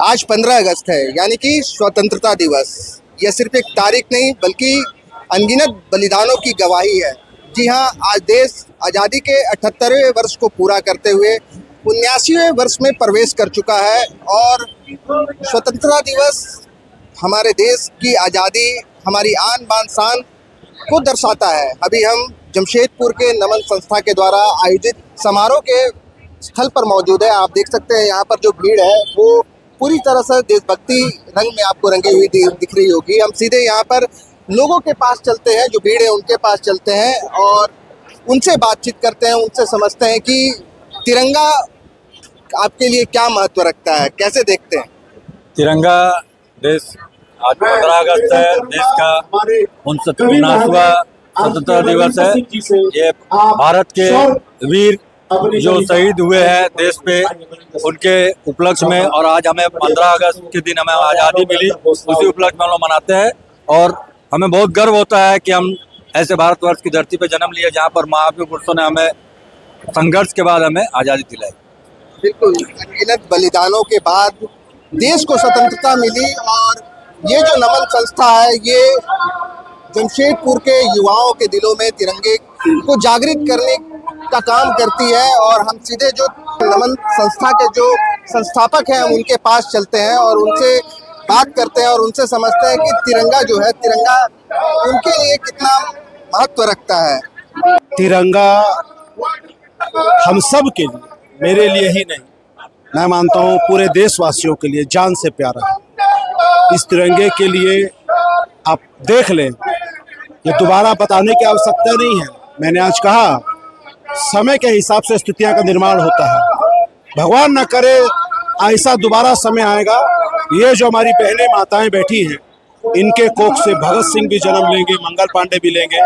आज 15 अगस्त है, यानी कि स्वतंत्रता दिवस। यह सिर्फ एक तारीख नहीं बल्कि अनगिनत बलिदानों की गवाही है। जी हाँ, आज देश आज़ादी के 78वें वर्ष को पूरा करते हुए 79वें वर्ष में प्रवेश कर चुका है और स्वतंत्रता दिवस हमारे देश की आज़ादी, हमारी आन बान शान को दर्शाता है। अभी हम जमशेदपुर के नमन संस्था के द्वारा आयोजित समारोह के स्थल पर मौजूद है। आप देख सकते हैं यहाँ पर जो भीड़ है वो पूरी तरह से देशभक्ति रंग में आपको रंगी हुई दिख रही होगी। हम सीधे यहाँ पर लोगों के पास चलते हैं, जो भीड़ है उनके पास चलते हैं और उनसे बातचीत करते हैं, उनसे समझते हैं कि तिरंगा आपके लिए क्या महत्व रखता है, कैसे देखते हैं। तिरंगा देश आज 15 अगस्त है, देश का 59वां स्वतंत्रता दिवस है। ये भारत के वीर जो शहीद हुए हैं देश पे, उनके उपलक्ष्य में, और आज हमें 15 अगस्त के दिन हमें आज़ादी मिली, उसी उपलक्ष्य में हम लोग मनाते हैं। और हमें बहुत गर्व होता है कि हम ऐसे भारतवर्ष की धरती पे जन्म लिए जहाँ पर महापुरुषों ने हमें संघर्ष के बाद हमें आज़ादी दिलाई। बिल्कुल, अनगिनत बलिदानों के बाद देश को स्वतंत्रता मिली और ये जो नमन संस्था है ये जमशेदपुर के युवाओं के दिलों में तिरंगे को जागृत करने का काम करती है। और हम सीधे जो नमन संस्था के जो संस्थापक हैं हम उनके पास चलते हैं और उनसे बात करते हैं और उनसे समझते हैं कि तिरंगा जो है, तिरंगा उनके लिए कितना महत्व रखता है। तिरंगा हम सब के लिए, मेरे लिए ही नहीं, मैं मानता हूँ पूरे देशवासियों के लिए जान से प्यारा है। इस तिरंगे के लिए आप देख लें, ये दोबारा बताने की आवश्यकता नहीं है। मैंने आज कहा, समय के हिसाब से स्थितियां का निर्माण होता है। भगवान न करे ऐसा दोबारा समय आएगा। ये जो हमारी बहनें माताएं बैठी हैं, इनके कोख से भगत सिंह भी जन्म लेंगे, मंगल पांडे भी लेंगे,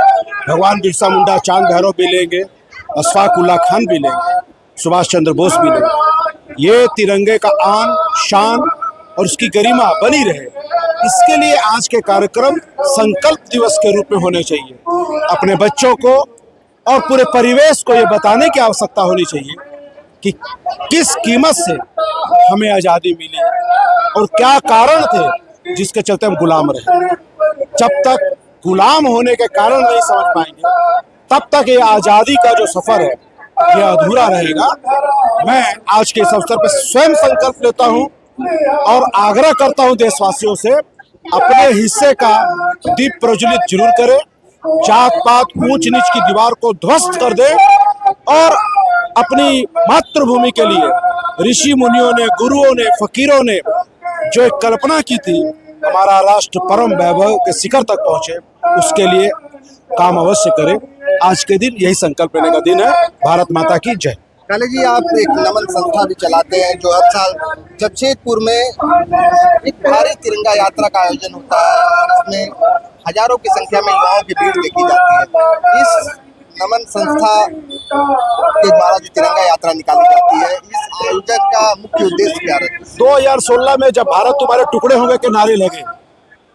भगवान बिरसा मुंडा, चांद भैरव भी लेंगे, अशफाक उल्लाह खान भी लेंगे, सुभाष चंद्र बोस भी लेंगे। ये तिरंगे का आन शान और उसकी गरिमा बनी रहे, इसके लिए आज के कार्यक्रम संकल्प दिवस के रूप में होने चाहिए। अपने बच्चों को और पूरे परिवेश को ये बताने की आवश्यकता होनी चाहिए कि किस कीमत से हमें आज़ादी मिली और क्या कारण थे जिसके चलते हम गुलाम रहे। जब तक गुलाम होने के कारण नहीं समझ पाएंगे, तब तक ये आज़ादी का जो सफ़र है ये अधूरा रहेगा। मैं आज के इस अवसर पर स्वयं संकल्प लेता हूँ और आग्रह करता हूँ देशवासियों से, अपने हिस्से का दीप प्रज्वलित जरूर करें, जात पात ऊंच नीच की दीवार को ध्वस्त कर दे और अपनी मातृभूमि के लिए ऋषि मुनियों ने, गुरुओं ने, फकीरों ने जो एक कल्पना की थी, हमारा राष्ट्र परम वैभव के शिखर तक पहुंचे, उसके लिए काम अवश्य करें। आज के दिन यही संकल्प लेने का दिन है। भारत माता की जय। काले जी, आप एक नमन संस्था भी चलाते हैं जो हर साल जमशेदपुर में एक भारी तिरंगा यात्रा का आयोजन होता है और इसमें हजारों की संख्या में युवाओं की भीड़ देखी जाती है। इस नमन संस्था के द्वारा जो तिरंगा यात्रा निकाली जाती है, इस आयोजन का मुख्य उद्देश्य क्या रहता है? 2016 में जब भारत तुम्हारे टुकड़े होंगे के नारे लगे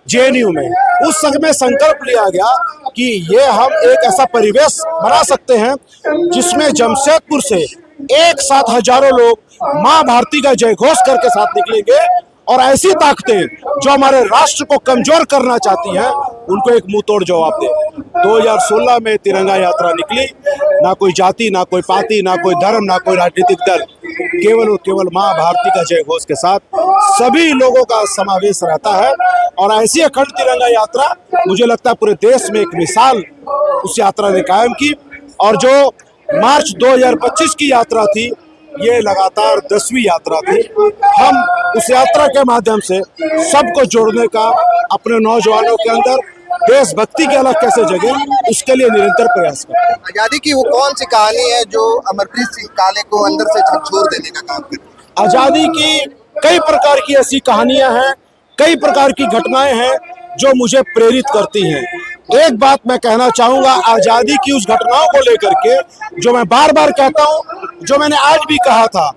जेएनयू में, उस समय संकल्प लिया गया कि ये हम एक ऐसा परिवेश बना सकते हैं जिसमें जमशेदपुर से एक साथ हजारों लोग माँ भारती का जयघोष करके साथ निकलेंगे और ऐसी ताकतें जो हमारे राष्ट्र को कमजोर करना चाहती हैं उनको एक मुंह तोड़ जवाब दे। 2016 में तिरंगा यात्रा निकली, ना कोई जाति, ना कोई पाति, ना कोई धर्म, ना कोई राजनीतिक दल, केवल और केवल माँ भारती का जयघोष के साथ सभी लोगों का समावेश रहता है। और ऐसी अखंड तिरंगा यात्रा मुझे लगता है पूरे देश में एक मिसाल उस यात्रा ने कायम की। और जो मार्च 2025 की यात्रा थी, ये लगातार 10वीं यात्रा थी। हम उस यात्रा के माध्यम से सबको जोड़ने का, अपने नौजवानों के अंदर देशभक्ति की अलग कैसे जगे, उसके लिए निरंतर प्रयास करते हैं। आज़ादी की वो कौन सी कहानी है जो अमरप्रीत सिंह काले को अंदर से झकझोर देने का काम करती है? आज़ादी की कई प्रकार की ऐसी कहानियां हैं, कई प्रकार की घटनाएं हैं जो मुझे प्रेरित करती हैं। एक बात मैं कहना चाहूंगा आज़ादी की उस घटनाओं को लेकर के, जो मैं बार बार कहता हूं, जो मैंने आज भी कहा था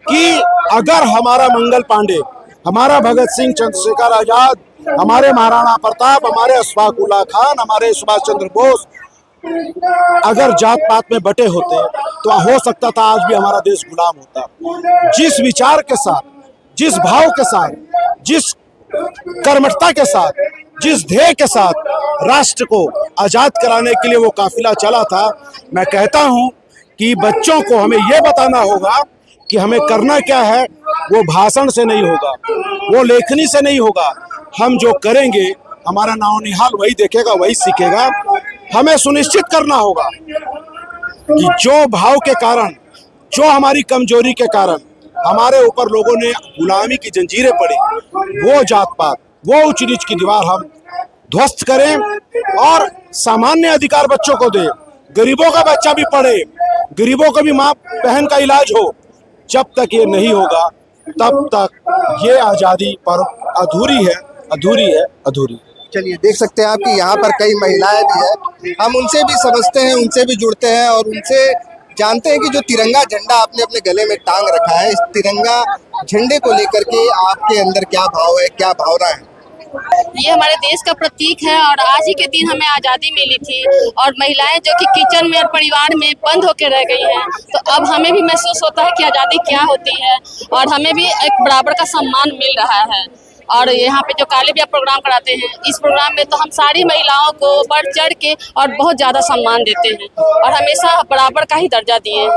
कि अगर हमारा मंगल पांडे, हमारा भगत सिंह, चंद्रशेखर आजाद, हमारे महाराणा प्रताप, हमारे अशफाक उल्लाह खान, हमारे सुभाष चंद्र बोस अगर जात पात में बटे होते तो हो सकता था आज भी हमारा देश गुलाम होता। जिस विचार के साथ जिस भाव के साथ, जिस कर्मठता के साथ, जिस ध्येय के साथ राष्ट्र को आजाद कराने के लिए वो काफिला चला था, मैं कहता हूं कि बच्चों को हमें ये बताना होगा कि हमें करना क्या है। वो भाषण से नहीं होगा, वो लेखनी से नहीं होगा। हम जो करेंगे हमारा नौनिहाल वही देखेगा, वही सीखेगा। हमें सुनिश्चित करना होगा कि जो भाव के कारण, जो हमारी कमजोरी के कारण हमारे ऊपर लोगों ने गुलामी की जंजीरें पड़ी, वो जात पात, वो ऊंच नीच की दीवार हम ध्वस्त करें और सामान्य अधिकार बच्चों को दें। गरीबों का बच्चा भी पढ़े, गरीबों को भी माँ बहन का इलाज हो। जब तक ये नहीं होगा तब तक ये आज़ादी पर अधूरी है, अधूरी है, अधूरी। चलिए, देख सकते हैं आप कि यहाँ पर कई महिलाएं भी हैं। हम उनसे भी समझते हैं, उनसे भी जुड़ते हैं और उनसे जानते हैं कि जो तिरंगा झंडा आपने अपने गले में टांग रखा है, इस तिरंगा झंडे को लेकर के आपके अंदर क्या भाव है, क्या भावना है? ये हमारे देश का प्रतीक है और आज ही के दिन हमें आज़ादी मिली थी और महिलाएं जो कि किचन में और परिवार में बंद होकर रह गई हैं, तो अब हमें भी महसूस होता है कि आज़ादी क्या होती है और हमें भी एक बराबर का सम्मान मिल रहा है। और यहाँ पे जो काले बिया प्रोग्राम कराते हैं, इस प्रोग्राम में तो हम सारी महिलाओं को बढ़ चढ़ के और बहुत ज़्यादा सम्मान देते हैं और हमेशा बराबर का ही दर्जा दिए हैं।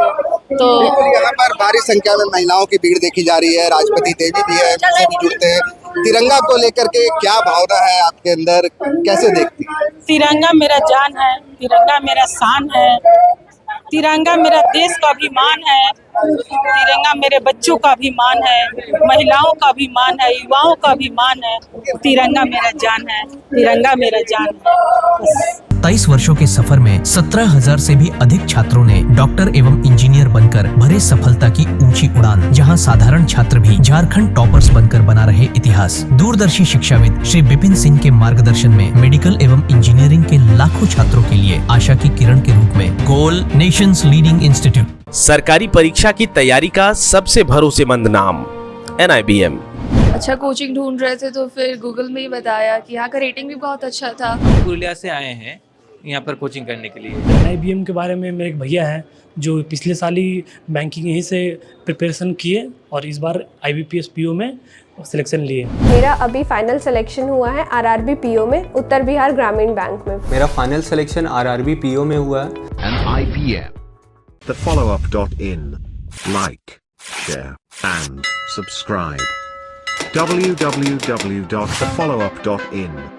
तो यहाँ पर भारी संख्या में महिलाओं की भीड़ देखी जा रही है। राष्ट्रपति देवी भी है, उनसे भी जुड़ते हैं। तिरंगा को लेकर के क्या भावना है आपके अंदर, कैसे देखती हैं? तिरंगा मेरा जान है, तिरंगा मेरा शान है, तिरंगा मेरा देश का अभिमान है, तिरंगा मेरे बच्चों का अभिमान है, महिलाओं का अभिमान है, युवाओं का अभिमान है। तिरंगा मेरा जान है, तिरंगा मेरा जान है। 23 वर्षों के सफर में 17,000 से भी अधिक छात्रों ने डॉक्टर एवं इंजीनियर बनकर भरे सफलता की ऊंची उड़ान। जहां साधारण छात्र भी झारखंड टॉपर्स बनकर बना रहे इतिहास। दूरदर्शी शिक्षाविद श्री विपिन सिंह के मार्गदर्शन में मेडिकल एवं इंजीनियरिंग के लाखों छात्रों के लिए आशा की किरण के रूप में गोल नेशंस लीडिंग इंस्टीट्यूट। सरकारी परीक्षा की तैयारी का सबसे भरोसेमंद नाम NIBM। अच्छा कोचिंग ढूंढ रहे थे तो फिर गूगल में ही बताया कि यहाँ का रेटिंग भी बहुत अच्छा था। पुरुलिया से आए हैं यहाँ पर कोचिंग करने के लिए। IBM के बारे में मेरे एक भैया हैं जो पिछले साल ही बैंकिंग यहीं से प्रिपरेशन किए और इस बार IBPS PO में सिलेक्शन लिए। मेरा अभी फाइनल सिलेक्शन हुआ है RRB PO में, उत्तर बिहार ग्रामीण बैंक में। मेरा फाइनल सिलेक्शन RRB PO में हुआ है। IBM, thefollowup.in. Like, share and subscribe. www.thefollowup.in